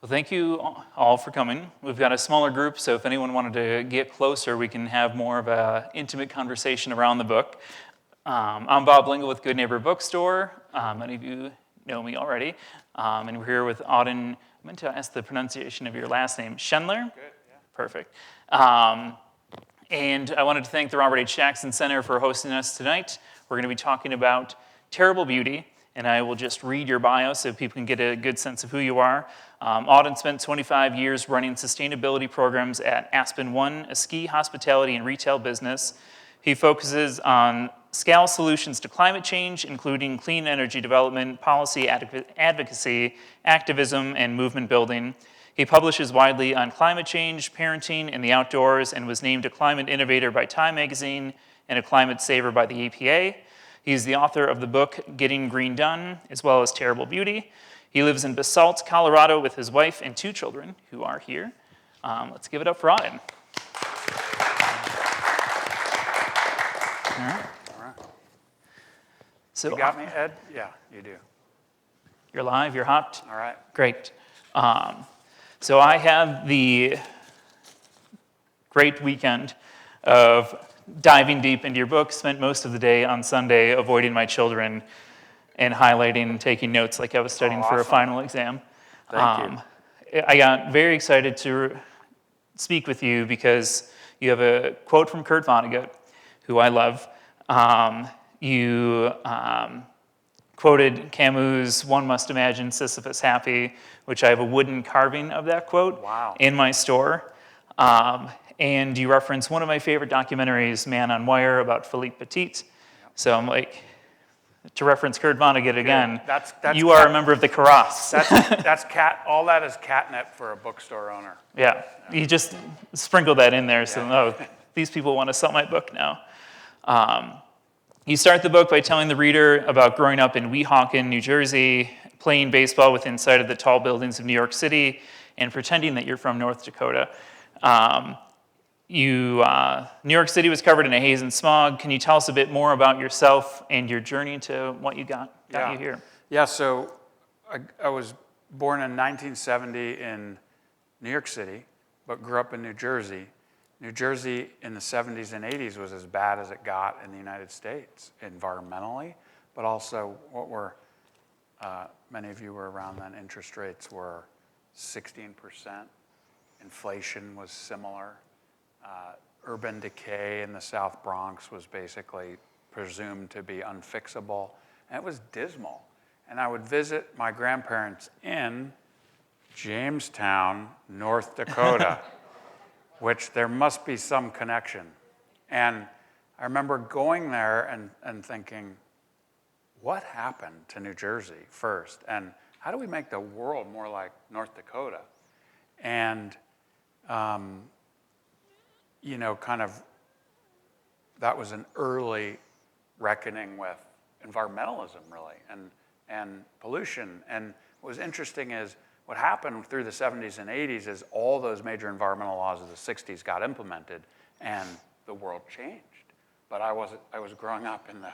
Well, thank you all for coming. We've got a smaller group, so if anyone wanted to get closer, we can have more of an intimate conversation around the book. I'm Bob Lingle with Good Neighbor Bookstore. Many of you know me already. And we're here with Auden. I meant to ask the pronunciation of your last name. Schendler? Good, yeah. Perfect. And I wanted to thank the Robert H. Jackson Center for hosting us tonight. We're going to be talking about Terrible Beauty, and I will just read your bio so people can get a good sense of who you are. Auden spent 25 years running sustainability programs at Aspen One, a ski, hospitality, and retail business. He focuses on scale solutions to climate change, including clean energy development, policy advocacy, activism, and movement building. He publishes widely on climate change, parenting, and the outdoors, and was named a Climate Innovator by Time Magazine and a Climate Saver by the EPA. He's the author of the book Getting Green Done, as well as Terrible Beauty. He lives in Basalt, Colorado with his wife and 2 children who are here. Let's give it up for Auden. All right. So, You got me, Ed? Yeah, you do. You're live, you're hot? All right. Great. So I have the great weekend of diving deep into your book, spent most of the day on Sunday avoiding my children and highlighting and taking notes like I was studying for a final exam. Thank you. I got very excited to speak with you because you have a quote from Kurt Vonnegut, who I love. You quoted Camus' "One must imagine Sisyphus happy," which I have a wooden carving of that quote in my store. And you reference one of my favorite documentaries, Man on Wire, about Philippe Petit. Yep. So I'm like, to reference Kurt Vonnegut again, that's you are a member of the Karas. That's all that is catnip for a bookstore owner. Yeah, you just sprinkle that in there, so these people want to sell my book now. You start the book by telling the reader about growing up in Weehawken, New Jersey, playing baseball within sight of the tall buildings of New York City, and pretending that you're from North Dakota. New York City was covered in a haze and smog. Can you tell us a bit more about yourself and your journey to what you got you here? Yeah, so I was born in 1970 in New York City, but grew up in New Jersey. New Jersey in the 70s and 80s was as bad as it got in the United States, environmentally, but also many of you were around then, interest rates were 16%. Inflation was similar. Urban decay in the South Bronx was basically presumed to be unfixable. And it was dismal. And I would visit my grandparents in Jamestown, North Dakota, which there must be some connection. And I remember going there and thinking, what happened to New Jersey first? And how do we make the world more like North Dakota? And that was an early reckoning with environmentalism, really, and pollution. And what was interesting is what happened through the 70s and 80s is all those major environmental laws of the 60s got implemented, and the world changed. But I was growing up in the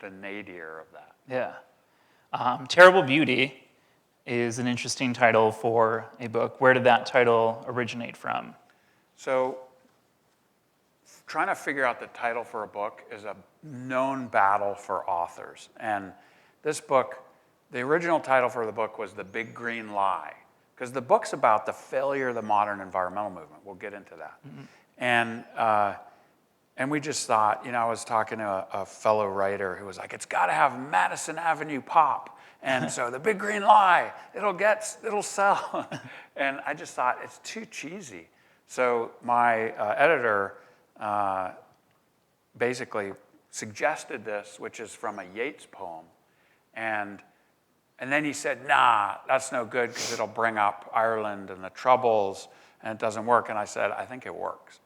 nadir of that. Yeah. Terrible Beauty is an interesting title for a book. Where did that title originate from? So trying to figure out the title for a book is a known battle for authors. And this book, the original title for the book was The Big Green Lie, because the book's about the failure of the modern environmental movement. We'll get into that. Mm-hmm. And we just thought, I was talking to a fellow writer who was like, it's got to have Madison Avenue pop. And so The Big Green Lie, it'll sell. And I just thought, it's too cheesy. So my editor basically suggested this, which is from a Yeats poem. And then he said, nah, that's no good because it'll bring up Ireland and the Troubles, and it doesn't work. And I said, I think it works.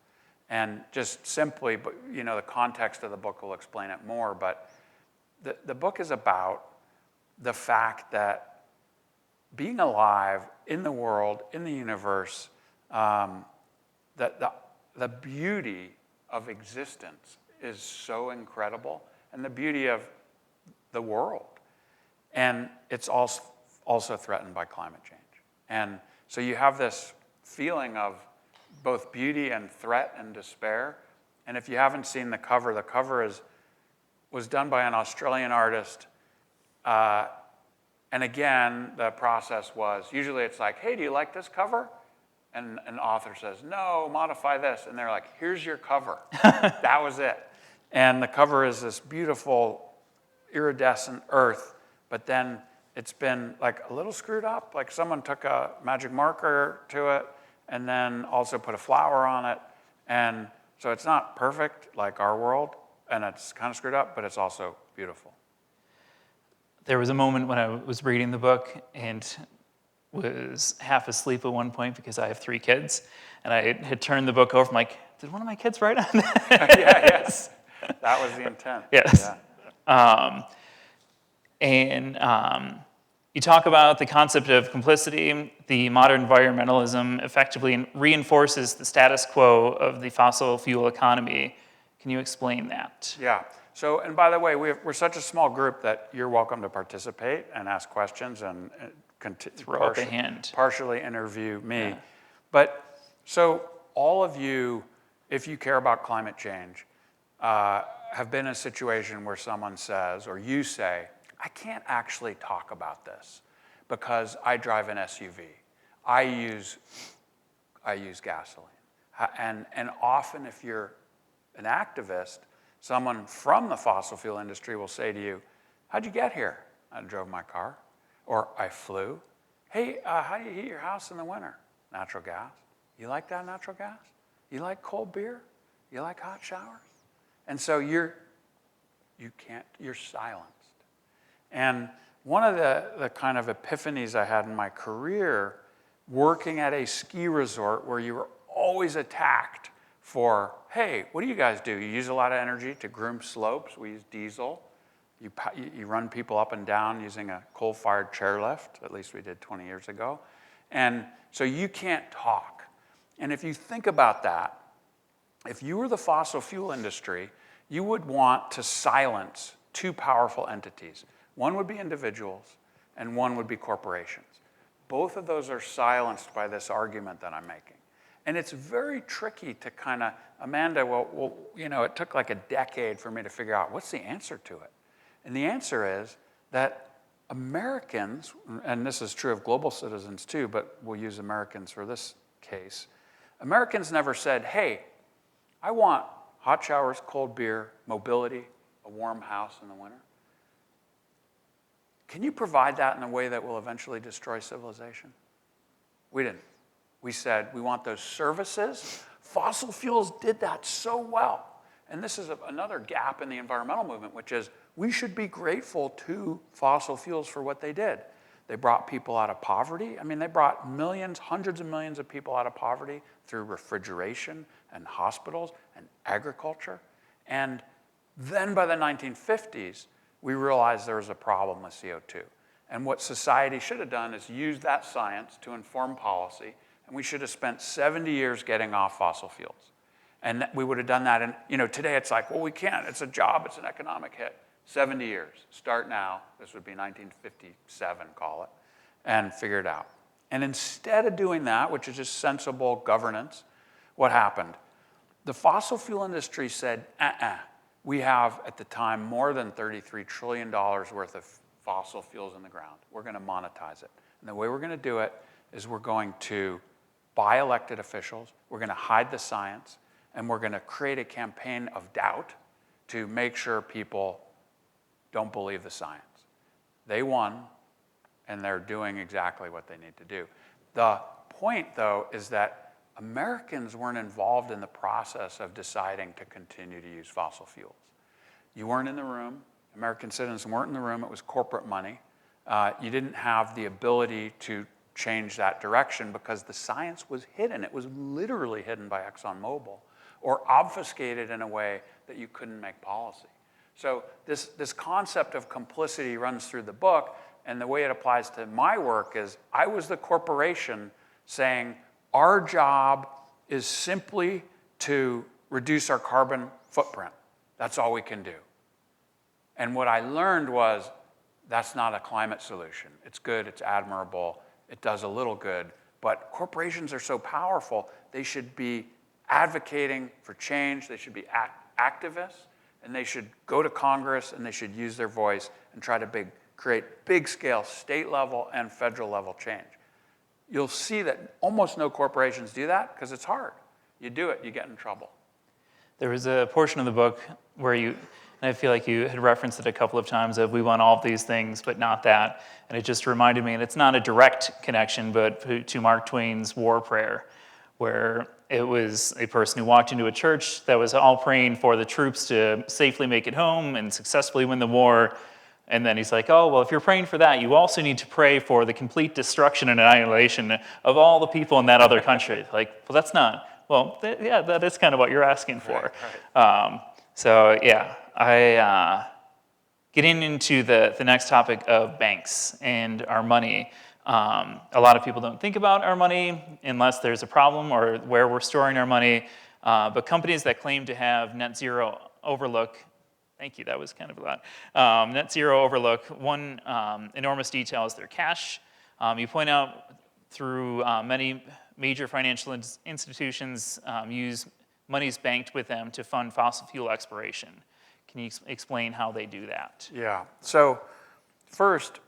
And just simply, but the context of the book will explain it more, but the book is about the fact that being alive in the world, in the universe, that the beauty of existence is so incredible, and the beauty of the world. And it's also threatened by climate change. And So you have this feeling of both beauty and threat and despair. And if you haven't seen the cover was done by an Australian artist. And again, the process was, usually it's like, hey, do you like this cover? And an author says, no, modify this. And they're like, here's your cover. That was it. And the cover is this beautiful iridescent earth, but then it's been like a little screwed up. Like someone took a magic marker to it and then also put a flower on it. And so it's not perfect like our world, and it's kind of screwed up, but it's also beautiful. There was a moment when I was reading the book and was half asleep at one point because I have 3 kids, and I had turned the book over. I'm like, did one of my kids write on that? Yes. That was the intent. Yes. Yeah. You talk about the concept of complicity. The modern environmentalism effectively reinforces the status quo of the fossil fuel economy. Can you explain that? Yeah. So, and by the way, we're such a small group that you're welcome to participate and ask questions and Throw up a hand. partially interview me. Yeah. But so all of you, if you care about climate change, have been in a situation where someone says, or you say, I can't actually talk about this because I drive an SUV. I use gasoline. And often if you're an activist, someone from the fossil fuel industry will say to you, how'd you get here? I drove my car. Or I flew. Hey, how do you heat your house in the winter? Natural gas. You like that natural gas? You like cold beer? You like hot showers? And so you're silenced. And one of the kind of epiphanies I had in my career, working at a ski resort where you were always attacked for, hey, what do you guys do? You use a lot of energy to groom slopes. We use diesel. You run people up and down using a coal-fired chairlift, at least we did 20 years ago. And so you can't talk. And if you think about that, if you were the fossil fuel industry, you would want to silence 2 powerful entities. One would be individuals, and one would be corporations. Both of those are silenced by this argument that I'm making. And it's very tricky to kind of, Amanda, well, it took like a decade for me to figure out what's the answer to it. And the answer is that Americans, and this is true of global citizens too, but we'll use Americans for this case, Americans never said, hey, I want hot showers, cold beer, mobility, a warm house in the winter. Can you provide that in a way that will eventually destroy civilization? We didn't. We said we want those services. Fossil fuels did that so well. And this is another gap in the environmental movement, which is we should be grateful to fossil fuels for what they did. They brought people out of poverty. I mean, they brought millions, hundreds of millions of people out of poverty through refrigeration and hospitals and agriculture. And then by the 1950s, we realized there was a problem with CO2. And what society should have done is use that science to inform policy, and we should have spent 70 years getting off fossil fuels. And we would have done that. And today it's like, well, we can't. It's a job. It's an economic hit. 70 years. Start now. This would be 1957, call it, and figure it out. And instead of doing that, which is just sensible governance, what happened? The fossil fuel industry said, we have, at the time, more than $33 trillion worth of fossil fuels in the ground. We're going to monetize it. And the way we're going to do it is we're going to buy elected officials, we're going to hide the science, and we're going to create a campaign of doubt to make sure people don't believe the science. They won, and they're doing exactly what they need to do. The point, though, is that Americans weren't involved in the process of deciding to continue to use fossil fuels. You weren't in the room. American citizens weren't in the room. It was corporate money. You didn't have the ability to change that direction because the science was hidden. It was literally hidden by ExxonMobil or obfuscated in a way that you couldn't make policy. So this concept of complicity runs through the book, and the way it applies to my work is I was the corporation saying our job is simply to reduce our carbon footprint. That's all we can do. And what I learned was that's not a climate solution. It's good, it's admirable, it does a little good, But corporations are so powerful, they should be advocating for change, they should be activists, and they should go to Congress and they should use their voice and try to create big-scale state-level and federal-level change. You'll see that almost no corporations do that because it's hard. You do it, you get in trouble. There was a portion of the book where and I feel like you had referenced it a couple of times, of we want all of these things, but not that. And it just reminded me, and it's not a direct connection, but to Mark Twain's War Prayer, where it was a person who walked into a church that was all praying for the troops to safely make it home and successfully win the war. And then he's like, oh, well, if you're praying for that, you also need to pray for the complete destruction and annihilation of all the people in that other country. Like, well, that's not, well, yeah, that is kind of what you're asking for. Right. So, yeah, getting into the next topic of banks and our money. A lot of people don't think about our money unless there's a problem or where we're storing our money. But companies that claim to have net zero overlook, thank you, that was kind of a lot. Net zero overlook, one enormous detail is their cash. You point out through many major financial institutions use monies banked with them to fund fossil fuel exploration. Can you explain how they do that? Yeah. So first,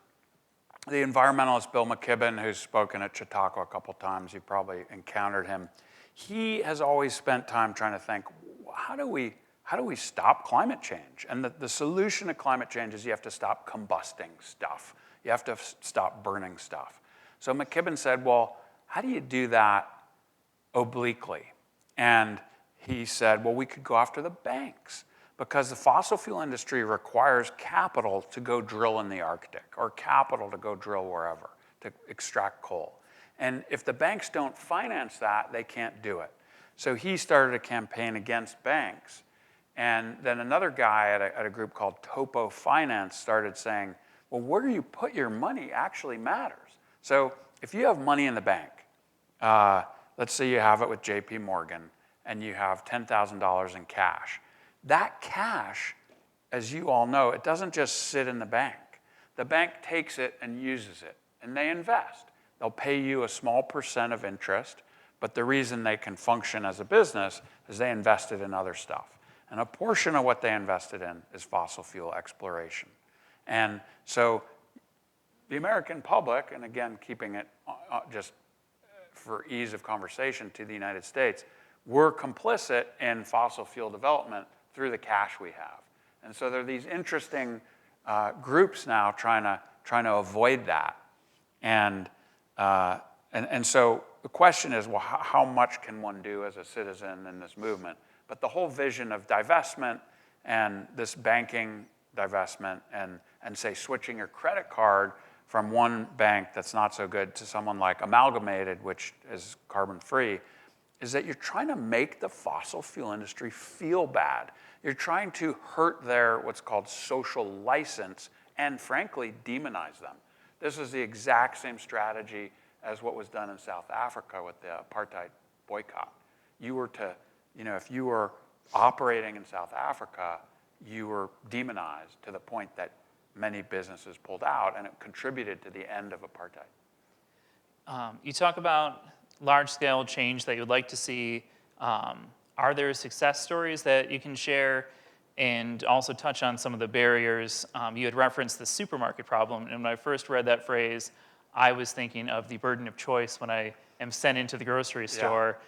the environmentalist Bill McKibben, who's spoken at Chautauqua a couple times, you've probably encountered him. He has always spent time trying to think, how do we stop climate change? And the solution to climate change is you have to stop combusting stuff. You have to stop burning stuff. So McKibben said, well, how do you do that obliquely? And he said, well, we could go after the banks, because the fossil fuel industry requires capital to go drill in the Arctic or capital to go drill wherever to extract coal. And if the banks don't finance that, they can't do it. So he started a campaign against banks. And then another guy at a group called Topo Finance started saying, well, where you put your money actually matters. So if you have money in the bank, let's say you have it with JP Morgan and you have $10,000 in cash. That cash, as you all know, it doesn't just sit in the bank. The bank takes it and uses it, and they invest. They'll pay you a small percent of interest, but the reason they can function as a business is they invested in other stuff. And a portion of what they invested in is fossil fuel exploration. And so the American public, and again, keeping it just for ease of conversation to the United States, we're complicit in fossil fuel development through the cash we have. And so there are these interesting groups now trying to avoid that. And so the question is, well, how much can one do as a citizen in this movement? But the whole vision of divestment and this banking divestment and say switching your credit card from one bank that's not so good to someone like Amalgamated, which is carbon-free, is that you're trying to make the fossil fuel industry feel bad. You're trying to hurt their what's called social license and, frankly, demonize them. This is the exact same strategy as what was done in South Africa with the apartheid boycott. You were to, if you were operating in South Africa, you were demonized to the point that many businesses pulled out, and it contributed to the end of apartheid. You talk about large-scale change that you'd like to see. Are there success stories that you can share, and also touch on some of the barriers? You had referenced the supermarket problem, and when I first read that phrase, I was thinking of the burden of choice when I am sent into the grocery store,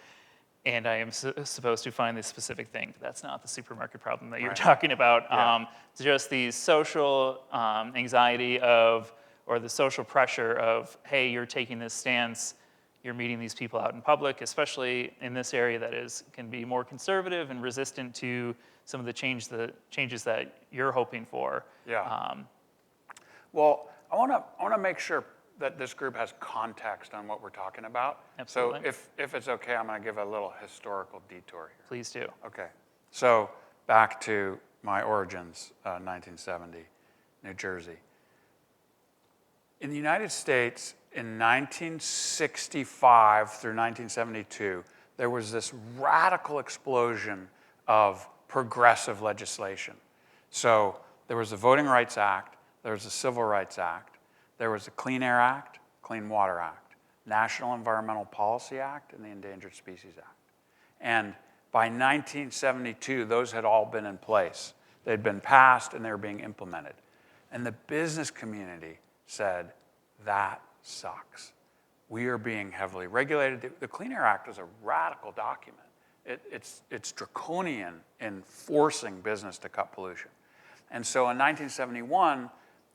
and I am supposed to find this specific thing. That's not the supermarket problem that you're talking about. It's just the social anxiety or the social pressure of, hey, you're taking this stance, you're meeting these people out in public, especially in this area that can be more conservative and resistant to some of the changes that you're hoping for. Yeah. Well, I want to make sure that this group has context on what we're talking about. Absolutely. So if it's okay, I'm going to give a little historical detour here. Please do. Okay. So back to my origins, 1970, New Jersey. In the United States, in 1965 through 1972, there was this radical explosion of progressive legislation. So there was the Voting Rights Act, there was the Civil Rights Act, there was the Clean Air Act, Clean Water Act. National Environmental Policy Act and the Endangered Species Act. And by 1972, those had all been in place. They'd been passed and they were being implemented. And the business community said, that sucks. We are being heavily regulated. The Clean Air Act was a radical document. It's draconian in forcing business to cut pollution. And so in 1971,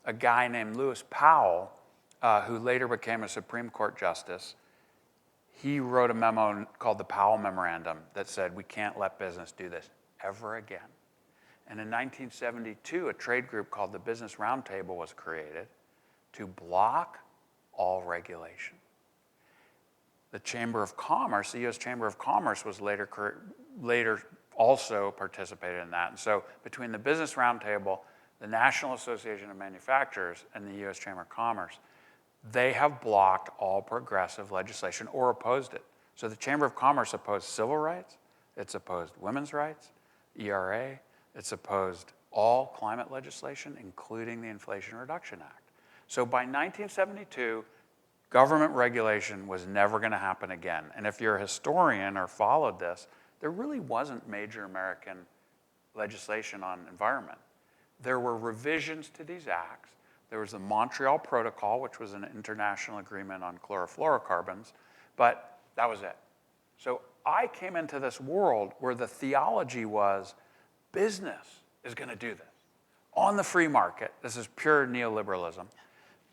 a guy named Lewis Powell, who later became a Supreme Court justice, he wrote a memo called the Powell Memorandum that said, we can't let business do this ever again. And in 1972, a trade group called the Business Roundtable was created to block all regulation. The Chamber of Commerce, the U.S. Chamber of Commerce, was later also participated in that. And so between the Business Roundtable, the National Association of Manufacturers, and the U.S. Chamber of Commerce, they have blocked all progressive legislation or opposed it. So the Chamber of Commerce opposed civil rights, it's opposed women's rights, ERA, it's opposed all climate legislation, including the Inflation Reduction Act. So by 1972, government regulation was never going to happen again. And if you're a historian or followed this, there really wasn't major American legislation on environment. There were revisions to these acts. There was the Montreal Protocol, which was an international agreement on chlorofluorocarbons, but that was it. So I came into this world where the theology was business is going to do this. On the free market, this is pure neoliberalism.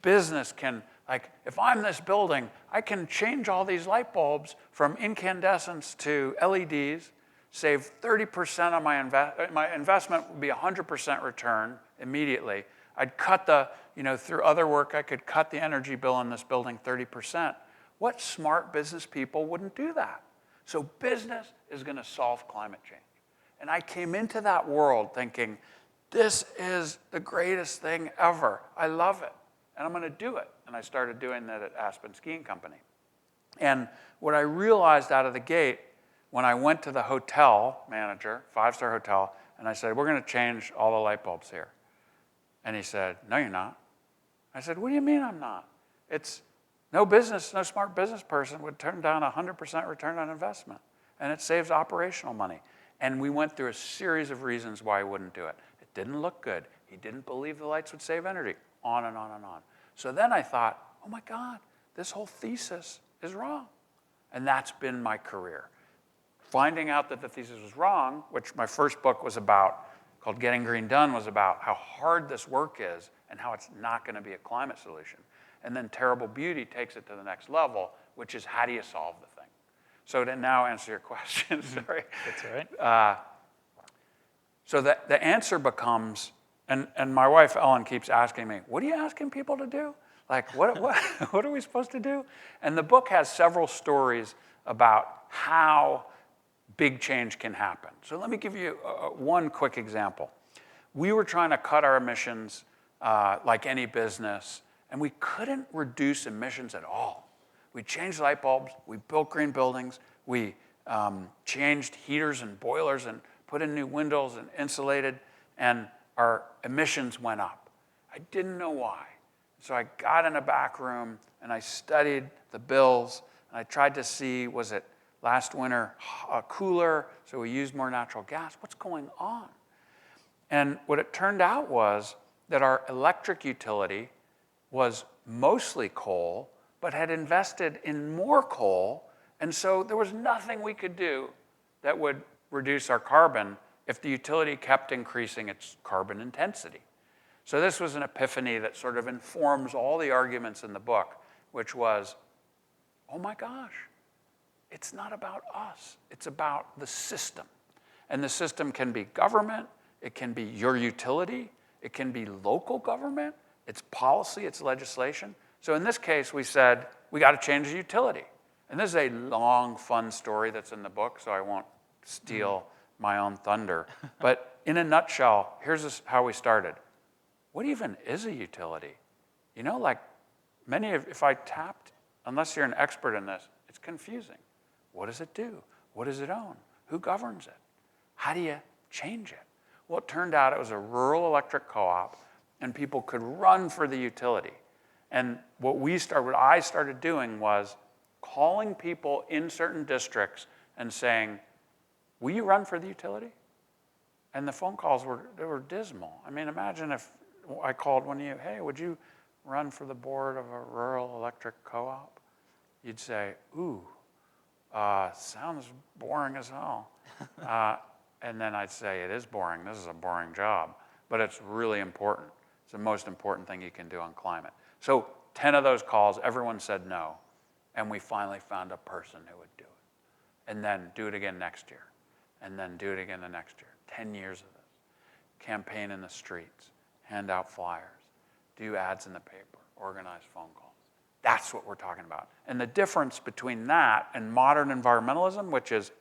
Business can, like, if I'm this building, I can change all these light bulbs from incandescents to LEDs, save 30% on my investment would be 100% return immediately. I'd cut through other work, I could cut the energy bill in this building 30%. What smart business people wouldn't do that? So business is going to solve climate change. And I came into that world thinking, this is the greatest thing ever. I love it. And I'm going to do it. And I started doing that at Aspen Skiing Company. And what I realized out of the gate, when I went to the hotel manager, 5-star hotel, and I said, we're going to change all the light bulbs here. And he said, no, you're not. I said, what do you mean I'm not? It's no smart business person would turn down 100% return on investment. And it saves operational money. And we went through a series of reasons why he wouldn't do it. It didn't look good. He didn't believe the lights would save energy. On and on and on. So then I thought, oh my God, this whole thesis is wrong. And that's been my career. Finding out that the thesis was wrong, which my first book was about, called Getting Green Done, was about how hard this work is and how it's not going to be a climate solution. And then Terrible Beauty takes it to the next level, which is how do you solve the thing? So to now answer your question, sorry. That's all right. So the answer becomes, and my wife Ellen keeps asking me, what are you asking people to do? Like, what are we supposed to do? And the book has several stories about how big change can happen. So let me give you one quick example. We were trying to cut our emissions like any business, and we couldn't reduce emissions at all. We changed light bulbs, we built green buildings, we changed heaters and boilers and put in new windows and insulated, and our emissions went up. I didn't know why. So I got in a back room and I studied the bills, and I tried to see, was it last winter cooler, so we used more natural gas? What's going on? And what it turned out was that our electric utility was mostly coal, but had invested in more coal, and so there was nothing we could do that would reduce our carbon if the utility kept increasing its carbon intensity. So this was an epiphany that sort of informs all the arguments in the book, which was, oh my gosh, it's not about us, it's about the system. And the system can be government, it can be your utility, it can be local government, it's policy, it's legislation. So in this case, we said, we got to change the utility. And this is a long, fun story that's in the book, so I won't steal my own thunder. But in a nutshell, here's how we started. What even is a utility? You know, like if I tapped, unless you're an expert in this, it's confusing. What does it do? What does it own? Who governs it? How do you change it? Well, it turned out it was a rural electric co-op, and people could run for the utility. And what I started doing was calling people in certain districts and saying, will you run for the utility? And the phone calls were dismal. I mean, imagine if I called one of you, hey, would you run for the board of a rural electric co-op? You'd say, ooh, sounds boring as hell. And then I'd say, it is boring. This is a boring job. But it's really important. It's the most important thing you can do on climate. So 10 of those calls, everyone said no. And we finally found a person who would do it. And then do it again next year. And then do it again the next year. 10 years of this. Campaign in the streets. Hand out flyers. Do ads in the paper. Organize phone calls. That's what we're talking about. And the difference between that and modern environmentalism, which is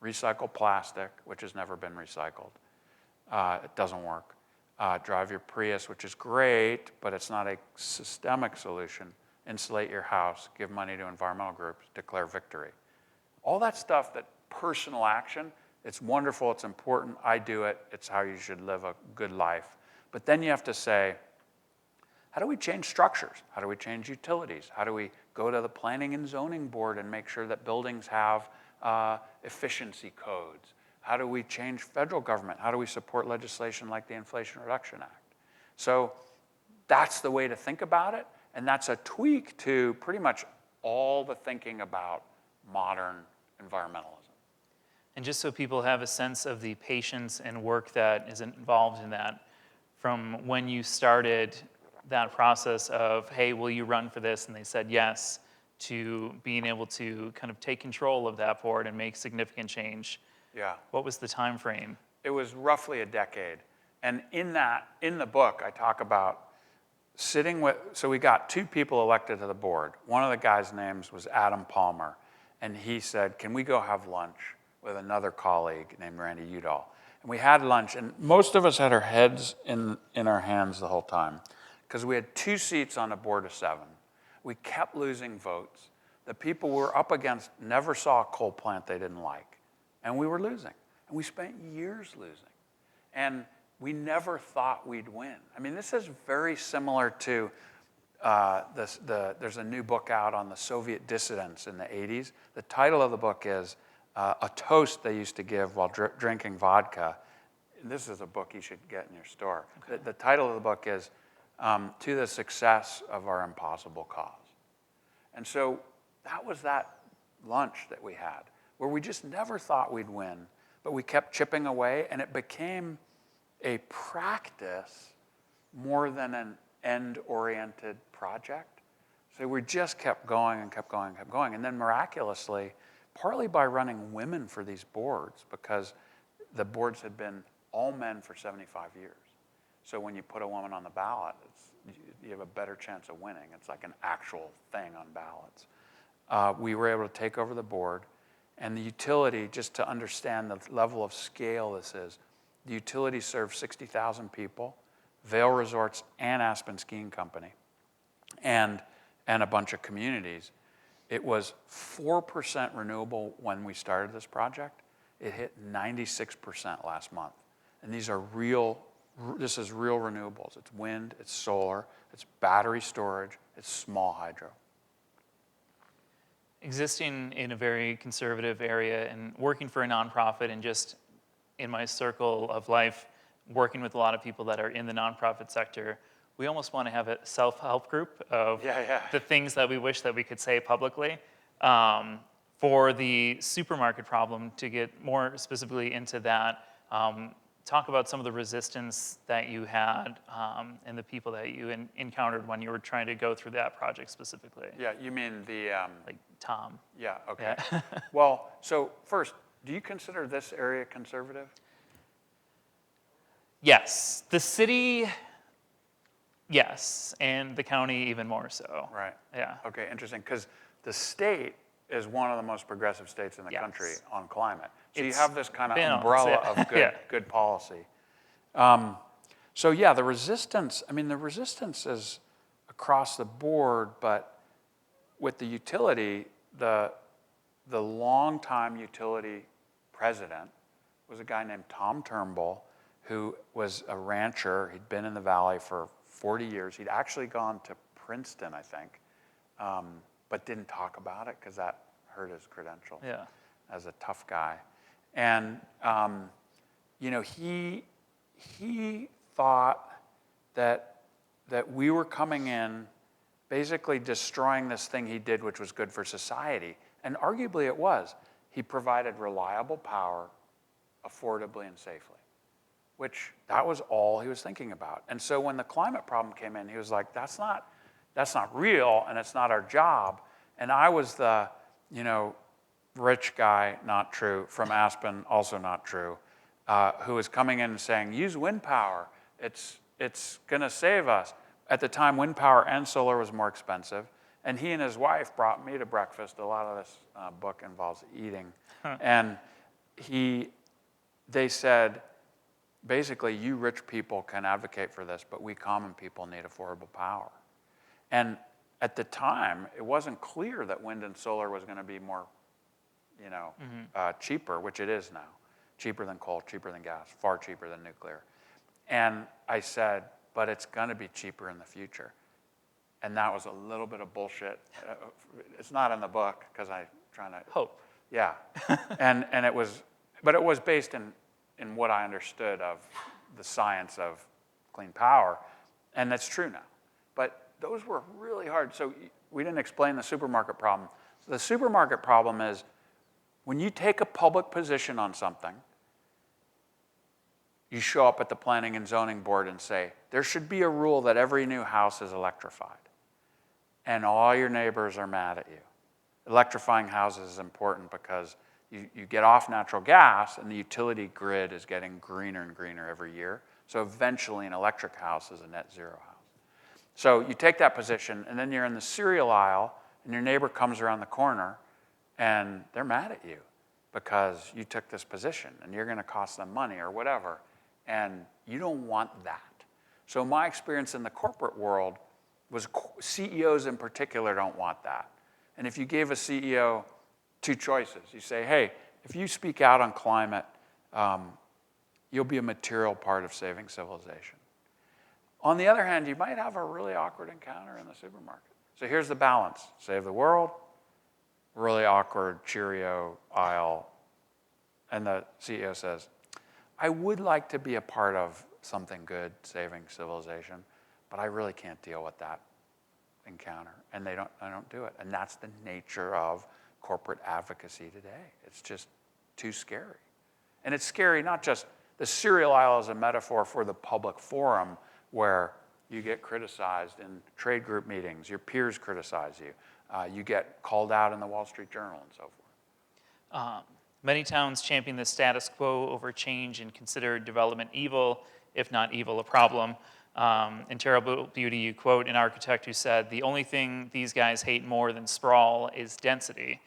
recycle plastic, which has never been recycled. It doesn't work. Drive your Prius, which is great, but it's not a systemic solution. Insulate your house, give money to environmental groups, declare victory. All that stuff, that personal action, it's wonderful, it's important, I do it, it's how you should live a good life. But then you have to say, how do we change structures? How do we change utilities? How do we go to the planning and zoning board and make sure that buildings have efficiency codes? How do we change federal government? How do we support legislation like the Inflation Reduction Act? So that's the way to think about it, and that's a tweak to pretty much all the thinking about modern environmentalism. And just so people have a sense of the patience and work that is involved in that, from when you started that process of, hey, will you run for this? And they said yes, to being able to kind of take control of that board and make significant change. Yeah. What was the time frame? It was roughly a decade. And in the book, I talk about sitting with, so we got 2 people elected to the board. One of the guys' names was Adam Palmer. And he said, can we go have lunch with another colleague named Randy Udall? And we had lunch, and most of us had our heads in our hands the whole time, because we had 2 seats on a board of 7. We kept losing votes. The people we were up against never saw a coal plant they didn't like. And we were losing. And we spent years losing. And we never thought we'd win. I mean, this is very similar to there's a new book out on the Soviet dissidents in the 80s. The title of the book is a toast they used to give while drinking vodka. This is a book you should get in your store. Okay. The title of the book is To the Success of Our Impossible Cause. And so that was that lunch that we had, where we just never thought we'd win, but we kept chipping away, and it became a practice more than an end-oriented project. So we just kept going and kept going and kept going. And then miraculously, partly by running women for these boards, because the boards had been all men for 75 years. So when you put a woman on the ballot, you have a better chance of winning. It's like an actual thing on ballots. We were able to take over the board. And the utility, just to understand the level of scale this is, the utility serves 60,000 people, Vail Resorts and Aspen Skiing Company, and a bunch of communities. It was 4% renewable when we started this project. It hit 96% last month. And these are this is real renewables. It's wind, it's solar, it's battery storage, it's small hydro. Existing in a very conservative area and working for a nonprofit, and just in my circle of life, working with a lot of people that are in the nonprofit sector, we almost want to have a self-help group of the things that we wish that we could say publicly. For the supermarket problem, to get more specifically into that, talk about some of the resistance that you had and the people that you encountered when you were trying to go through that project specifically. Yeah, you mean the... like Tom. Yeah, okay. Yeah. Well, so first, do you consider this area conservative? Yes. The city, yes. And the county even more so. Right. Yeah. Okay, interesting. Because the state is one of the most progressive states in the country on climate. So you have this kind of umbrella of good policy. So yeah, the resistance is across the board, but with the utility, the longtime utility president was a guy named Tom Turnbull, who was a rancher. He'd been in the valley for 40 years. He'd actually gone to Princeton, I think. but didn't talk about it because that hurt his credentials Yeah. as a tough guy. And he thought that we were coming in, basically destroying this thing he did, which was good for society. And arguably it was. He provided reliable power affordably and safely, which that was all he was thinking about. And so when the climate problem came in, he was like, that's not real, and it's not our job. And I was the, rich guy, not true, from Aspen, also not true, who was coming in and saying, use wind power. It's going to save us. At the time, wind power and solar was more expensive. And he and his wife brought me to breakfast. A lot of this book involves eating. And they said, basically, you rich people can advocate for this, but we common people need affordable power. And at the time, it wasn't clear that wind and solar was going to be more, cheaper, which it is now. Cheaper than coal, cheaper than gas, far cheaper than nuclear. And I said, but it's going to be cheaper in the future. And that was a little bit of bullshit. It's not in the book because I'm trying to hope. Yeah, and it was, but it was based in what I understood of the science of clean power, and that's true now. But those were really hard. So we didn't explain the supermarket problem. So the supermarket problem is when you take a public position on something, you show up at the planning and zoning board and say, there should be a rule that every new house is electrified. And all your neighbors are mad at you. Electrifying houses is important because you get off natural gas and the utility grid is getting greener and greener every year. So eventually an electric house is a net zero house. So you take that position and then you're in the cereal aisle and your neighbor comes around the corner and they're mad at you because you took this position and you're going to cost them money or whatever. And you don't want that. So my experience in the corporate world was CEOs in particular don't want that. And if you gave a CEO two choices, you say, hey, if you speak out on climate, you'll be a material part of saving civilization. On the other hand, you might have a really awkward encounter in the supermarket. So here's the balance. Save the world, really awkward Cheerio aisle. And the CEO says, I would like to be a part of something good, saving civilization, but I really can't deal with that encounter. And I don't do it. And that's the nature of corporate advocacy today. It's just too scary. And it's scary not just, the cereal aisle is a metaphor for the public forum where you get criticized in trade group meetings, your peers criticize you, you get called out in the Wall Street Journal and so forth. Many towns champion the status quo over change and consider development evil, if not evil, a problem. In Terrible Beauty, you quote an architect who said, the only thing these guys hate more than sprawl is density,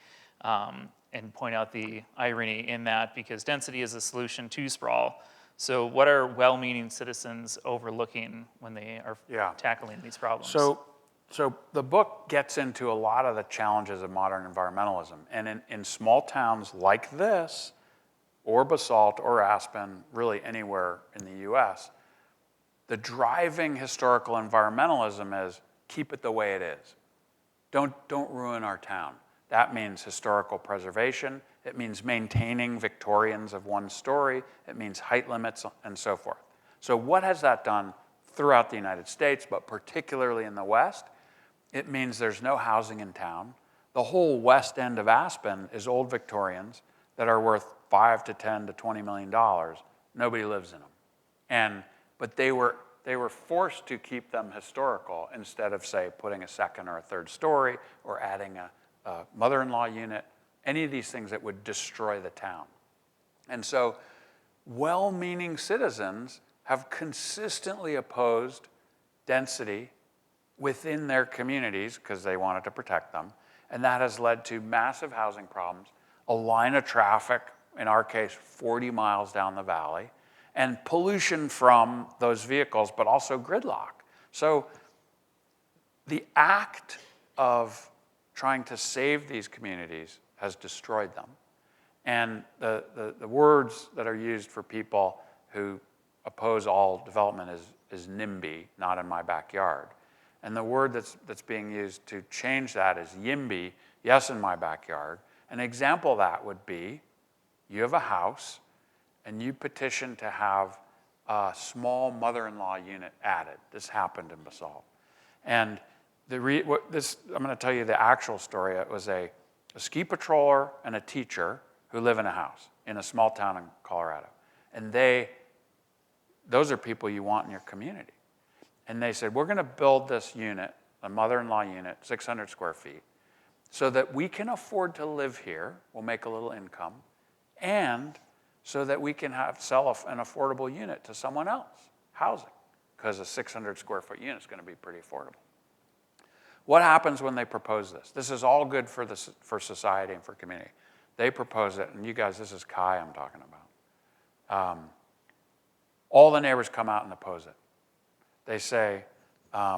and point out the irony in that because density is a solution to sprawl. So what are well-meaning citizens overlooking when they are tackling these problems? So the book gets into a lot of the challenges of modern environmentalism. And in small towns like this, or Basalt, or Aspen, really anywhere in the US, the driving historical environmentalism is keep it the way it is. Don't ruin our town. That means historical preservation. It means maintaining Victorians of one story. It means height limits and so forth. So what has that done throughout the United States, but particularly in the West? It means there's no housing in town. The whole west end of Aspen is old Victorians that are worth $5 to $10 to $20 million. Nobody lives in them. But they were forced to keep them historical instead of, say, putting a second or a third story or adding a mother-in-law unit, any of these things that would destroy the town. And so well-meaning citizens have consistently opposed density within their communities because they wanted to protect them. And that has led to massive housing problems, a line of traffic, in our case, 40 miles down the valley, and pollution from those vehicles, but also gridlock. So the act of trying to save these communities has destroyed them. And the words that are used for people who oppose all development is NIMBY, not in my backyard. And the word that's being used to change that is YIMBY, yes in my backyard. An example of that would be, you have a house and you petition to have a small mother-in-law unit added. This happened in Basalt. And I'm going to tell you the actual story. It was a ski patroller and a teacher who live in a house in a small town in Colorado. And those are people you want in your community. And they said, we're going to build this unit, a mother-in-law unit, 600 square feet, so that we can afford to live here. We'll make a little income. And so that we can sell an affordable unit to someone else, housing, because a 600 square foot unit is going to be pretty affordable. What happens when they propose this? This is all good for society and for community. They propose it, and you guys, this is Kai I'm talking about. All the neighbors come out and oppose it. They say, I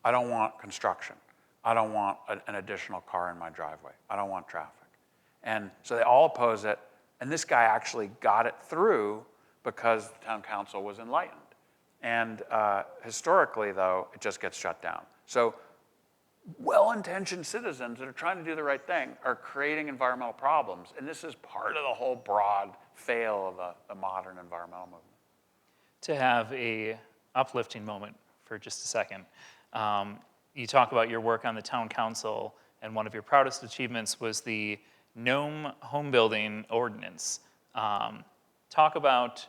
don't want construction. I don't want an additional car in my driveway. I don't want traffic. And so they all oppose it, and this guy actually got it through because the town council was enlightened. And historically, though, it just gets shut down. So well-intentioned citizens that are trying to do the right thing are creating environmental problems, and this is part of the whole broad fail of the modern environmental movement. To have a uplifting moment for just a second, you talk about your work on the town council, and one of your proudest achievements was the Gnome home building ordinance. Talk about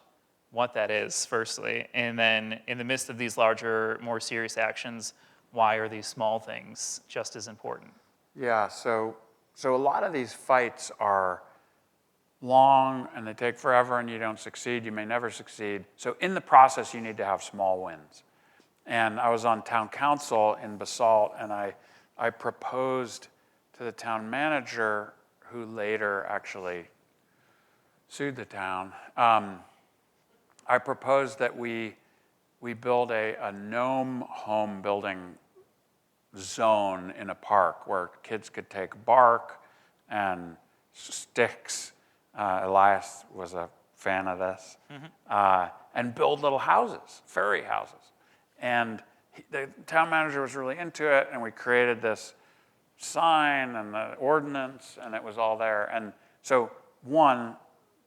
what that is, firstly, and then in the midst of these larger, more serious actions, why are these small things just as important? Yeah, so a lot of these fights are long and they take forever and you don't succeed, you may never succeed. So in the process, you need to have small wins. And I was on town council in Basalt, and I proposed to the town manager, who later actually sued the town. I proposed that we build a gnome home building zone in a park where kids could take bark and sticks. Elias was a fan of this. And build little houses, fairy houses. And the town manager was really into it, and we created this sign and the ordinance, and it was all there. And so, one,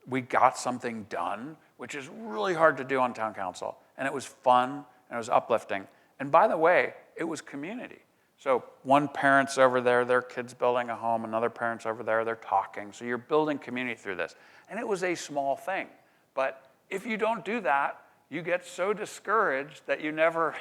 we got something done, which is really hard to do on town council. And it was fun, and it was uplifting. And by the way, it was community. So one parent's over there, their kid's building a home, another parent's over there, they're talking. So you're building community through this. And it was a small thing. But if you don't do that, you get so discouraged that you're never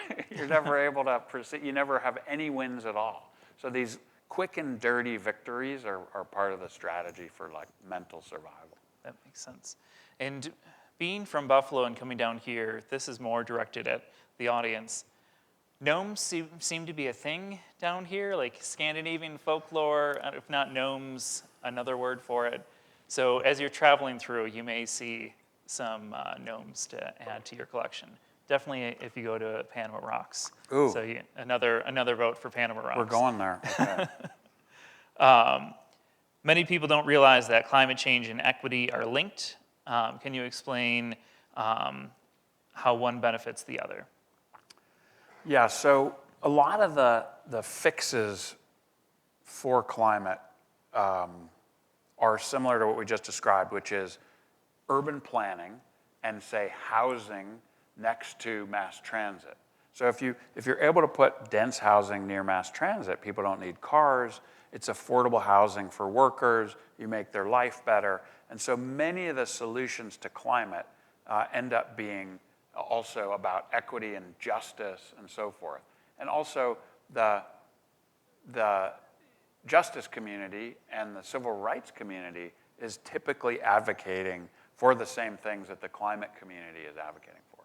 able to proceed. You never have any wins at all. So these quick and dirty victories are part of the strategy for like mental survival. That makes sense. And being from Buffalo and coming down here, this is more directed at the audience. Gnomes seem to be a thing down here, like Scandinavian folklore, if not gnomes, another word for it. So as you're traveling through, you may see some gnomes to add to your collection. Definitely if you go to Panama Rocks. Ooh. So another vote for Panama Rocks. We're going there. Okay. Many people don't realize that climate change and equity are linked. Can you explain how one benefits the other? Yeah, so a lot of the fixes for climate are similar to what we just described, which is urban planning and, say, housing next to mass transit. So if you're able to put dense housing near mass transit, people don't need cars, it's affordable housing for workers, you make their life better. And so many of the solutions to climate end up being also about equity and justice and so forth. And also the justice community and the civil rights community is typically advocating for the same things that the climate community is advocating for.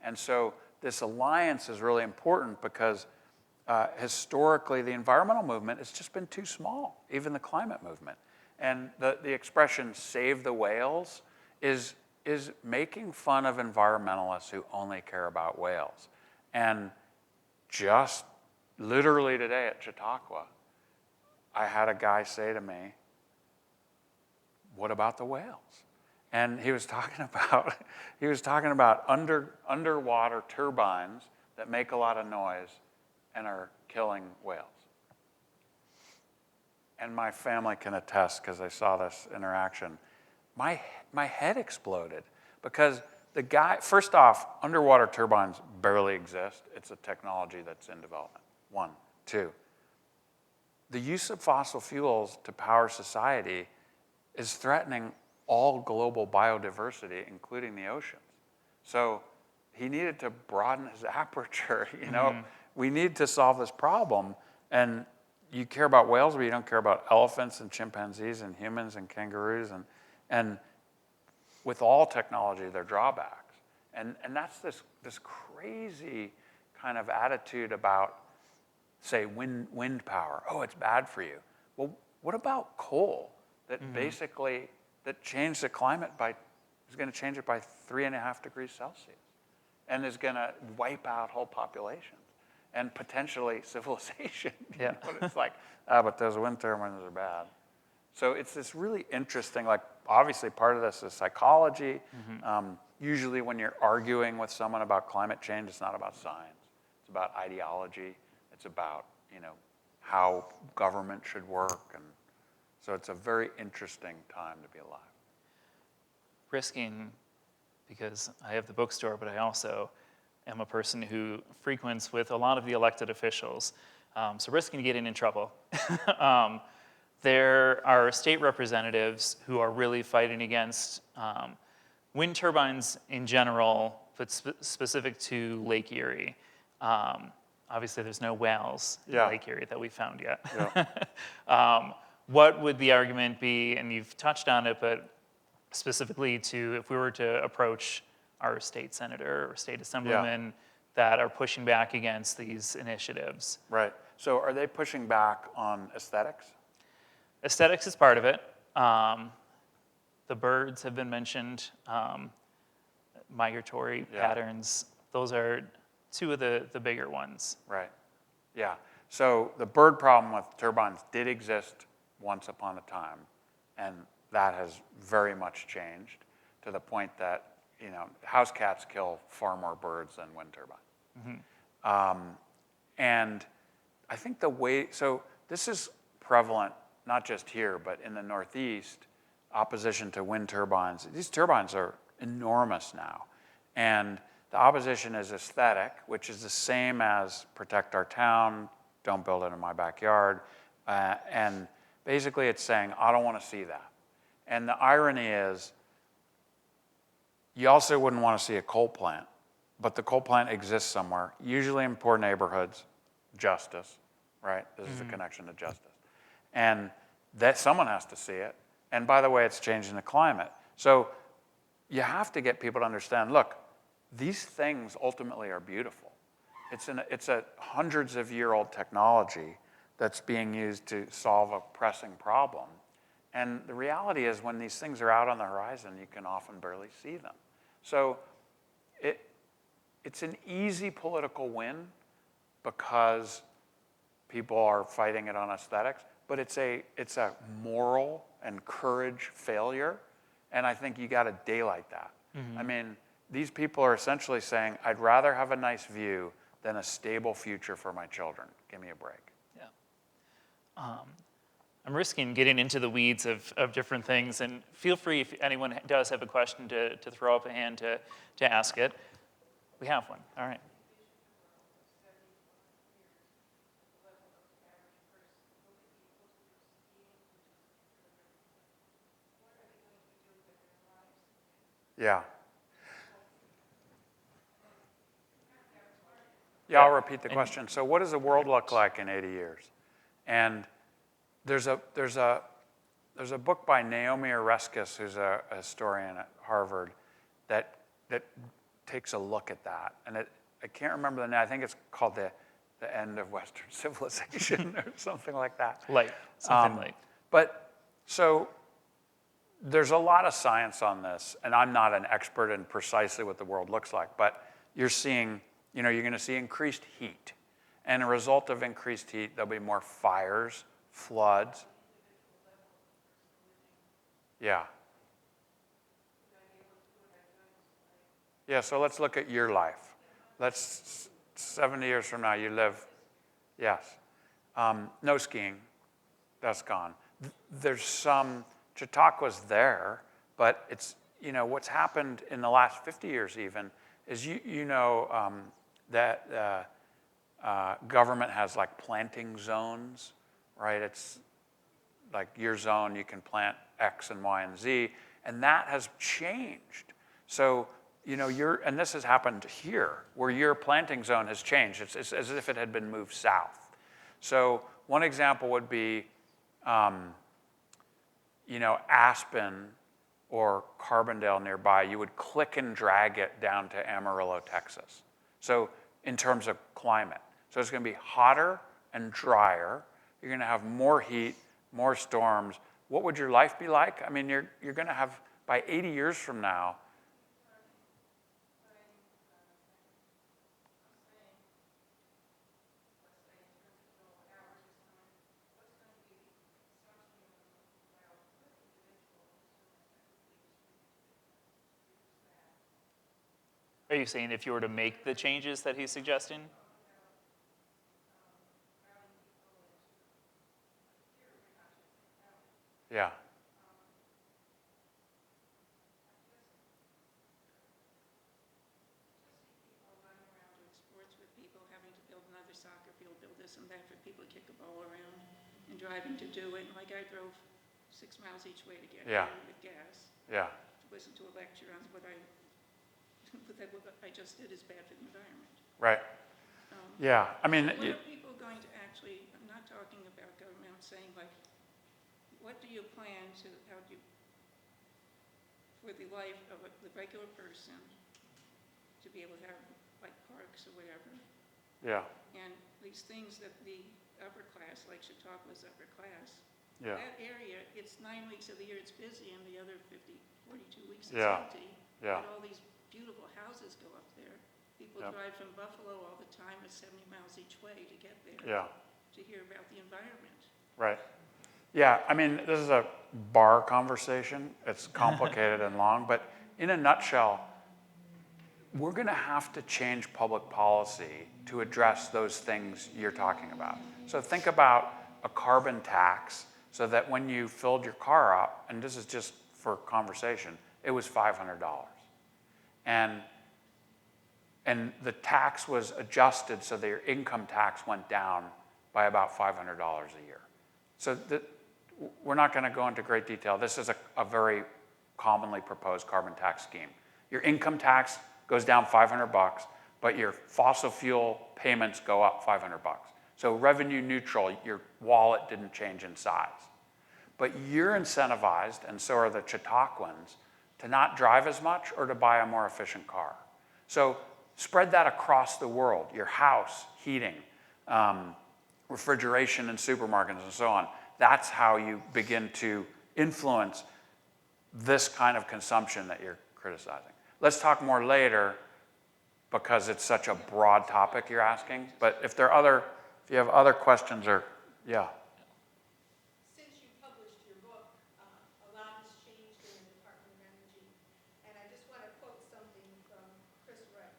And so this alliance is really important because historically the environmental movement has just been too small, even the climate movement. And the expression "save the whales" is making fun of environmentalists who only care about whales. And just literally today at Chautauqua, I had a guy say to me, "What about the whales?" And he was talking about underwater turbines that make a lot of noise and are killing whales. And my family can attest, because I saw this interaction. My head exploded, because the guy, first off, underwater turbines barely exist. It's a technology that's in development. One. Two, the use of fossil fuels to power society is threatening all global biodiversity, including the oceans. So he needed to broaden his aperture. We need to solve this problem. And you care about whales, but you don't care about elephants and chimpanzees and humans and kangaroos. And with all technology, there are drawbacks. And that's this crazy kind of attitude about, say, wind power. Oh, it's bad for you. Well, what about coal that basically, that changed the climate is going to change it by 3.5 degrees Celsius and is going to wipe out whole populations and potentially civilization. Yeah. It's like, but those wind turbines are bad. So it's this really interesting, like, obviously part of this is psychology. Usually when you're arguing with someone about climate change, it's not about science. It's about ideology. It's about, how government should work. And so it's a very interesting time to be alive. Risking, because I have the bookstore, but I also am a person who frequents with a lot of the elected officials. So risking getting in trouble. There are state representatives who are really fighting against wind turbines in general, but specific to Lake Erie. Obviously, there's no whales in Lake Erie that we found yet. Yeah. What would the argument be, and you've touched on it, but specifically to if we were to approach our state senator or state assemblyman that are pushing back against these initiatives? Right. So are they pushing back on aesthetics? Aesthetics is part of it. The birds have been mentioned, migratory patterns. Those are two of the bigger ones. Right. Yeah. So the bird problem with turbines did exist once upon a time, and that has very much changed to the point that, house cats kill far more birds than wind turbines. And I think so this is prevalent not just here, but in the Northeast, opposition to wind turbines. These turbines are enormous now. And the opposition is aesthetic, which is the same as protect our town, don't build it in my backyard. And basically it's saying, I don't want to see that. And the irony is, you also wouldn't want to see a coal plant, but the coal plant exists somewhere, usually in poor neighborhoods, justice, right? This is a connection to justice. And that someone has to see it. And by the way, it's changing the climate. So you have to get people to understand, look, these things ultimately are beautiful. It's a hundreds of year old technology that's being used to solve a pressing problem. And the reality is when these things are out on the horizon, you can often barely see them. So it's an easy political win because people are fighting it on aesthetics, but it's a moral and courage failure, and I think you got to daylight that. I mean, these people are essentially saying, I'd rather have a nice view than a stable future for my children. Give me a break. Yeah. I'm risking getting into the weeds of different things, and feel free if anyone does have a question to throw up a hand to ask it. We have one. All right. Yeah. Yeah, I'll repeat the question. So what does the world look like in 80 years? And there's a book by Naomi Oreskes, who's a historian at Harvard, that takes a look at that. And I can't remember the name. I think it's called The End of Western Civilization or something like that. Something like. But so there's a lot of science on this, and I'm not an expert in precisely what the world looks like, but you're seeing, you're going to see increased heat. And a result of increased heat, there'll be more fires, floods. Yeah. Yeah, so let's look at your life. 70 years from now, you live, yes. No skiing, that's gone. There's some, Chautauqua's there, but it's, what's happened in the last 50 years even is that government has like planting zones, right? It's like your zone, you can plant X and Y and Z, and that has changed. So, and this has happened here, where your planting zone has changed. It's as if it had been moved south. So one example would be, Aspen or Carbondale nearby. You would click and drag it down to Amarillo, Texas. So in terms of climate. So it's going to be hotter and drier. You're going to have more heat, more storms. What would your life be like? I mean, you're going to have, by 80 years from now, Are you saying if you were to make the changes that he's suggesting? yeah. Driving to do it. Like I drove 6 miles each way to get Yeah. here with gas. Yeah. To listen to a lecture on what I just did is bad for the environment. Right. Yeah. I mean, what are people going to actually? I'm not talking about government. I'm saying like, what do you plan to? How do you for the life of the regular person to be able to have like parks or whatever? Yeah. And these things that the upper class, like Chautauqua's upper class, Yeah. that area, it's 9 weeks of the year it's busy, and the other 42 weeks it's Yeah. empty. Yeah. But all these beautiful houses go up there. People Yep. drive from Buffalo all the time, it's 70 miles each way to get there. Yeah. To hear about the environment. Right. Yeah, I mean, this is a bar conversation. It's complicated and long, but in a nutshell, we're going to have to change public policy to address those things you're talking about. So think about a carbon tax so that when you filled your car up, and this is just for conversation, it was $500. And the tax was adjusted so that your income tax went down by about $500 a year. So we're not going to go into great detail. This is a very commonly proposed carbon tax scheme. Your income tax goes down $500, but your fossil fuel payments go up $500. So revenue neutral, your wallet didn't change in size. But you're incentivized, and so are the Chautauquans, to not drive as much or to buy a more efficient car. So spread that across the world, your house, heating, refrigeration in supermarkets and so on. That's how you begin to influence this kind of consumption that you're criticizing. Let's talk more later because it's such a broad topic you're asking. But if you have other questions or, yeah. Since you published your book, a lot has changed in the Department of Energy. And I just want to quote something from Chris Wright.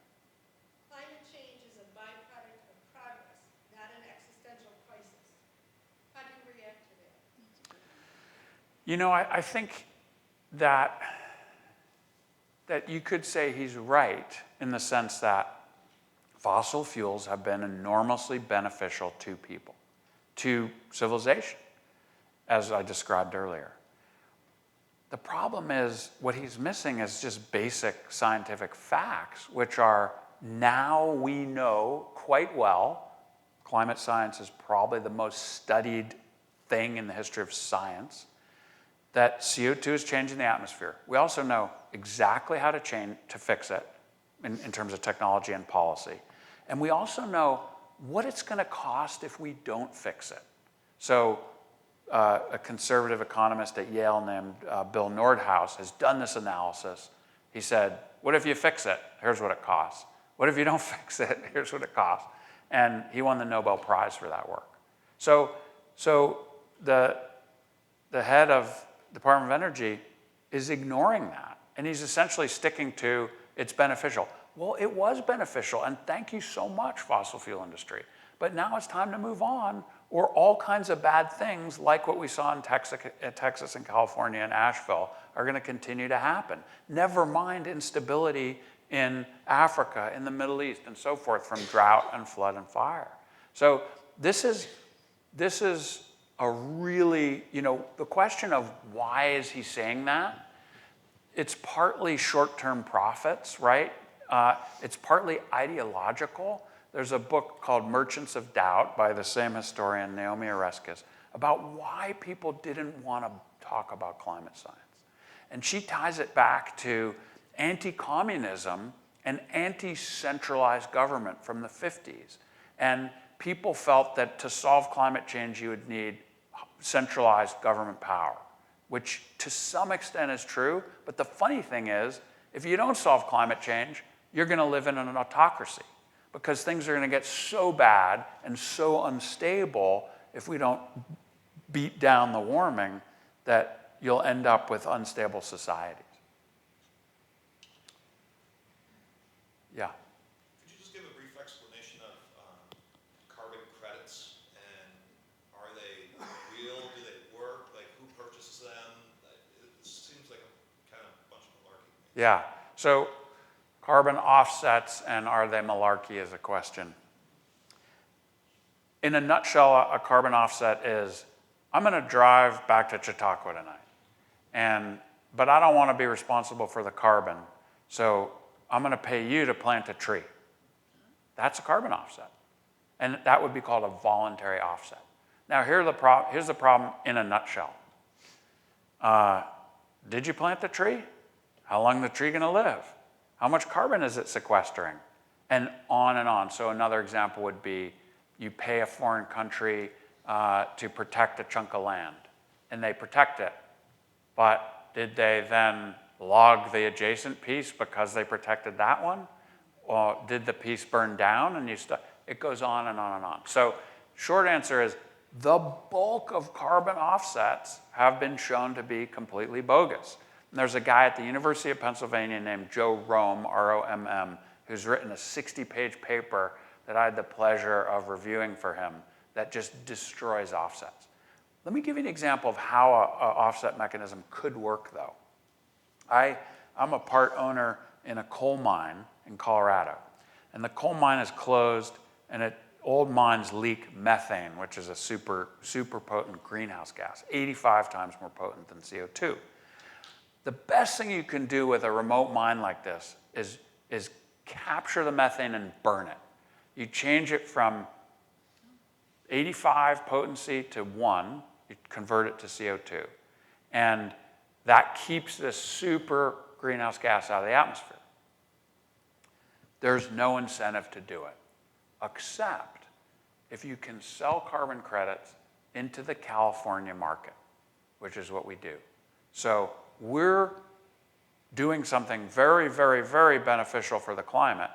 Climate change is a byproduct of progress, not an existential crisis. How do you react to that? I think that you could say he's right in the sense that fossil fuels have been enormously beneficial to people, to civilization, as I described earlier. The problem is what he's missing is just basic scientific facts, which are now we know quite well. Climate science is probably the most studied thing in the history of science, that CO2 is changing the atmosphere. We also know exactly how to fix it in terms of technology and policy. And we also know what it's going to cost if we don't fix it. So a conservative economist at Yale named Bill Nordhaus has done this analysis. He said, what if you fix it? Here's what it costs. What if you don't fix it? Here's what it costs. And he won the Nobel Prize for that work. So the head of Department of Energy is ignoring that. And he's essentially sticking to it's beneficial. well, it was beneficial, and thank you so much, fossil fuel industry. But now it's time to move on, or all kinds of bad things like what we saw in Texas and California and Asheville are going to continue to happen. Never mind instability in Africa, in the Middle East, and so forth from drought and flood and fire. So this is a really, the question of why is he saying that? It's partly short-term profits, right? It's partly ideological. There's a book called Merchants of Doubt by the same historian, Naomi Oreskes, about why people didn't want to talk about climate science. And she ties it back to anti-communism and anti-centralized government from the 50s. And people felt that to solve climate change, you would need centralized government power, which to some extent is true. But the funny thing is, if you don't solve climate change, you're going to live in an autocracy, because things are going to get so bad and so unstable if we don't beat down the warming that you'll end up with unstable societies. Yeah. Could you just give a brief explanation of carbon credits, and are they real? Do they work? Like, who purchases them? It seems like a kind of bunch of malarkey. Yeah. So carbon offsets and are they malarkey is a question. In a nutshell, a carbon offset is, I'm going to drive back to Chautauqua tonight, but I don't want to be responsible for the carbon, so I'm going to pay you to plant a tree. That's a carbon offset. And that would be called a voluntary offset. Now, here's the problem in a nutshell. Did you plant the tree? How long is the tree going to live? How much carbon is it sequestering? And on and on. So another example would be you pay a foreign country to protect a chunk of land, and they protect it. But did they then log the adjacent piece because they protected that one? Or did the piece burn down and it goes on and on and on. So short answer is the bulk of carbon offsets have been shown to be completely bogus. And there's a guy at the University of Pennsylvania named Joe Romm, R-O-M-M, who's written a 60-page paper that I had the pleasure of reviewing for him that just destroys offsets. Let me give you an example of how an offset mechanism could work, though. I'm a part owner in a coal mine in Colorado. And the coal mine is closed, and old mines leak methane, which is a super, super potent greenhouse gas, 85 times more potent than CO2. The best thing you can do with a remote mine like this is capture the methane and burn it. You change it from 85 potency to 1, you convert it to CO2. And that keeps this super greenhouse gas out of the atmosphere. There's no incentive to do it, except if you can sell carbon credits into the California market, which is what we do. So we're doing something very, very, very beneficial for the climate,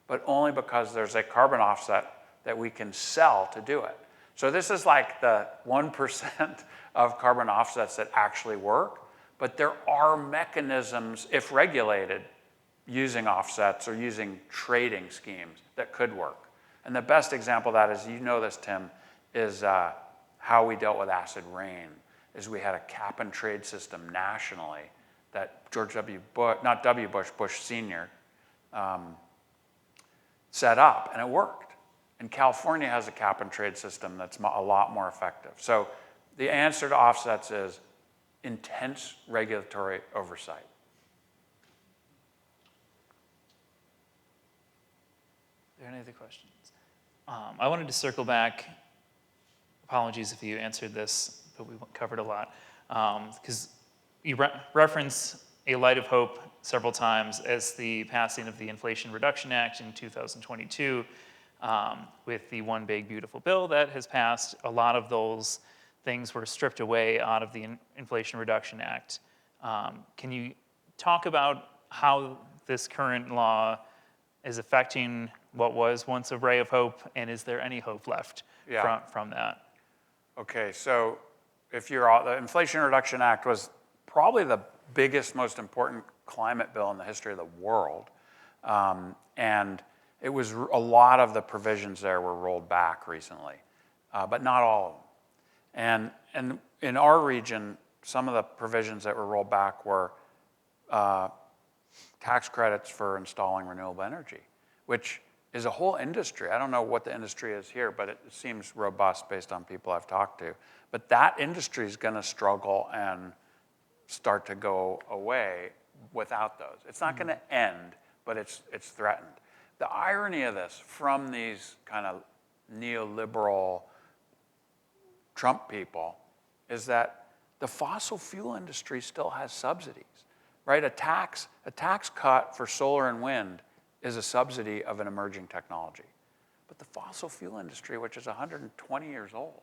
but only because there's a carbon offset that we can sell to do it. So this is like the 1% of carbon offsets that actually work, but there are mechanisms, if regulated, using offsets or using trading schemes that could work. And the best example of that is, you know this, Tim, is how we dealt with acid rain, is we had a cap and trade system nationally that George W. Bush, not W. Bush, Bush Sr., set up, and it worked. And California has a cap and trade system that's a lot more effective. So the answer to offsets is intense regulatory oversight. Are there any other questions? I wanted to circle back. Apologies if you answered this, but we covered a lot. Because you reference a light of hope several times as the passing of the Inflation Reduction Act in 2022. With the One Big Beautiful Bill that has passed, a lot of those things were stripped away out of the Inflation Reduction Act. Can you talk about how this current law is affecting what was once a ray of hope, and is there any hope left from that? Okay, so the Inflation Reduction Act was probably the biggest, most important climate bill in the history of the world. And it was a lot of the provisions there were rolled back recently, but not all of them. And in our region, some of the provisions that were rolled back were tax credits for installing renewable energy, which is a whole industry. I don't know what the industry is here, but it seems robust based on people I've talked to. But that industry is going to struggle and start to go away without those. It's not going to end, but it's threatened. The irony of this from these kind of neoliberal Trump people is that the fossil fuel industry still has subsidies, right? A tax cut for solar and wind is a subsidy of an emerging technology. But the fossil fuel industry, which is 120 years old,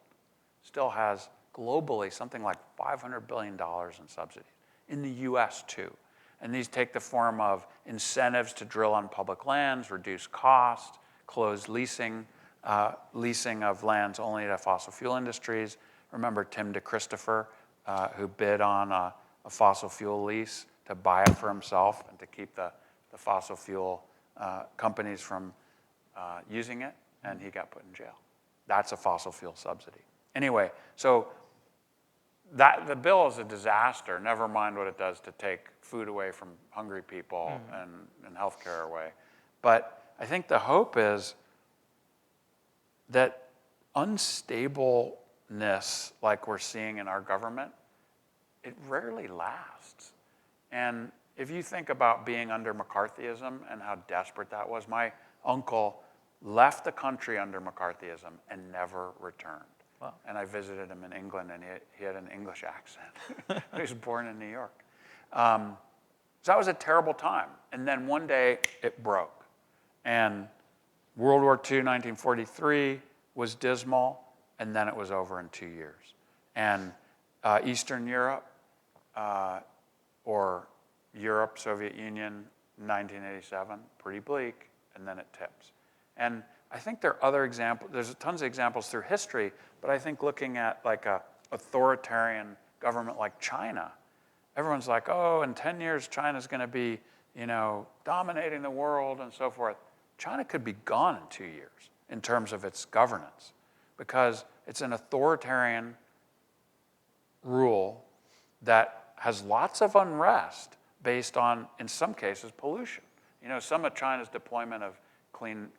still has globally something like $500 billion in subsidies. In the US too. And these take the form of incentives to drill on public lands, reduce cost, close leasing of lands only to fossil fuel industries. Remember Tim DeChristopher, who bid on a fossil fuel lease to buy it for himself and to keep the fossil fuel companies from using it, and he got put in jail. That's a fossil fuel subsidy. Anyway, so the bill is a disaster, never mind what it does to take food away from hungry people and healthcare away. But I think the hope is that unstableness like we're seeing in our government, it rarely lasts. And if you think about being under McCarthyism and how desperate that was, my uncle left the country under McCarthyism and never returned. Wow. And I visited him in England, and he had an English accent. He was born in New York. So that was a terrible time. And then one day, it broke. And World War II, 1943, was dismal, and then it was over in 2 years. And Eastern Europe, or Europe, Soviet Union, 1987, pretty bleak, and then it tips. And I think there are other examples. There's tons of examples through history, but I think looking at like a authoritarian government like China, everyone's like, oh, in 10 years, China's going to be, dominating the world and so forth. China could be gone in 2 years in terms of its governance because it's an authoritarian rule that has lots of unrest based on, in some cases, pollution. Some of China's deployment of clean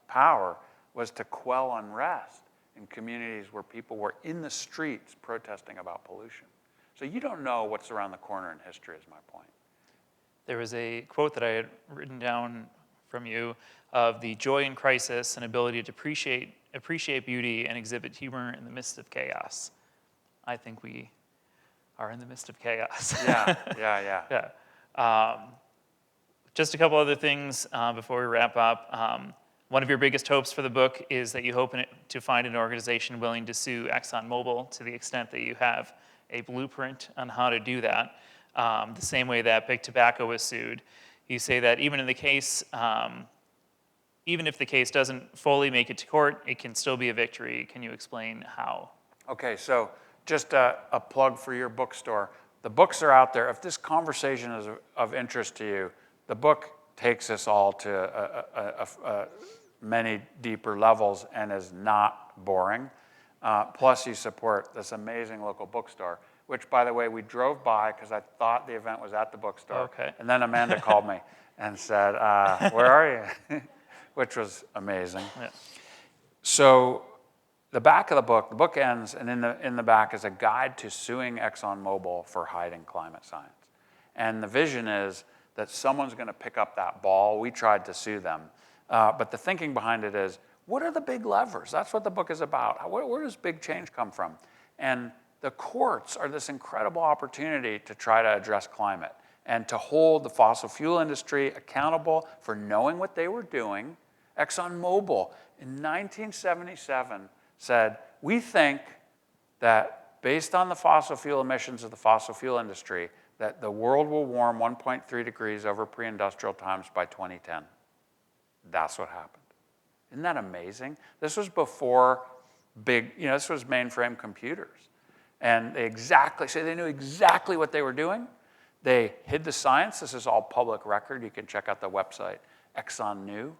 power was to quell unrest in communities where people were in the streets protesting about pollution. So you don't know what's around the corner in history is my point. There was a quote that I had written down from you of the joy in crisis and ability to appreciate beauty and exhibit humor in the midst of chaos. I think we are in the midst of chaos. Yeah. Just a couple other things before we wrap up. One of your biggest hopes for the book is that you hope to find an organization willing to sue ExxonMobil to the extent that you have a blueprint on how to do that, the same way that Big Tobacco was sued. You say that even if the case doesn't fully make it to court, it can still be a victory. Can you explain how? Okay, so just a plug for your bookstore. The books are out there. If this conversation is of interest to you, the book takes us all to many deeper levels and is not boring. Plus, you support this amazing local bookstore, which, by the way, we drove by because I thought the event was at the bookstore. Okay. And then Amanda called me and said, where are you? Which was amazing. Yeah. So the back of the book ends, and in the back is a guide to suing ExxonMobil for hiding climate science. And the vision is that someone's going to pick up that ball. We tried to sue them. But the thinking behind it is, what are the big levers? That's what the book is about. Where does big change come from? And the courts are this incredible opportunity to try to address climate and to hold the fossil fuel industry accountable for knowing what they were doing. ExxonMobil in 1977 said, we think that based on the fossil fuel emissions of the fossil fuel industry, that the world will warm 1.3 degrees over pre-industrial times by 2010. That's what happened. Isn't that amazing? This was before this was mainframe computers. And they knew exactly what they were doing. They hid the science. This is all public record. You can check out the website, Exxon knew.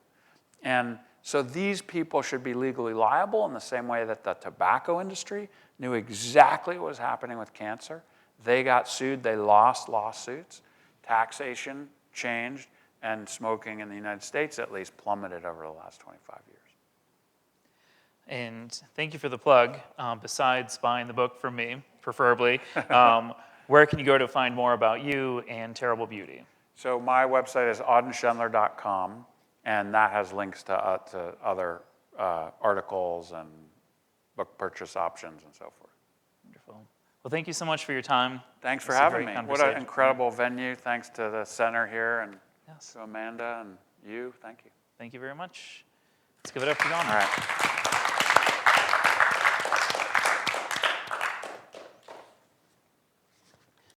And so these people should be legally liable in the same way that the tobacco industry knew exactly what was happening with cancer. They got sued. They lost lawsuits. Taxation changed, and smoking in the United States at least plummeted over the last 25 years. And thank you for the plug. Besides buying the book from me, preferably, where can you go to find more about you and Terrible Beauty? So my website is audenschendler.com, and that has links to other articles and book purchase options and so forth. Wonderful. Well, thank you so much for your time. Thanks for This was a having great me. What an conversation. incredible venue. Thanks to the center here and Yes. to Amanda and you. Thank you. Thank you very much. Let's give it up for Don. All right.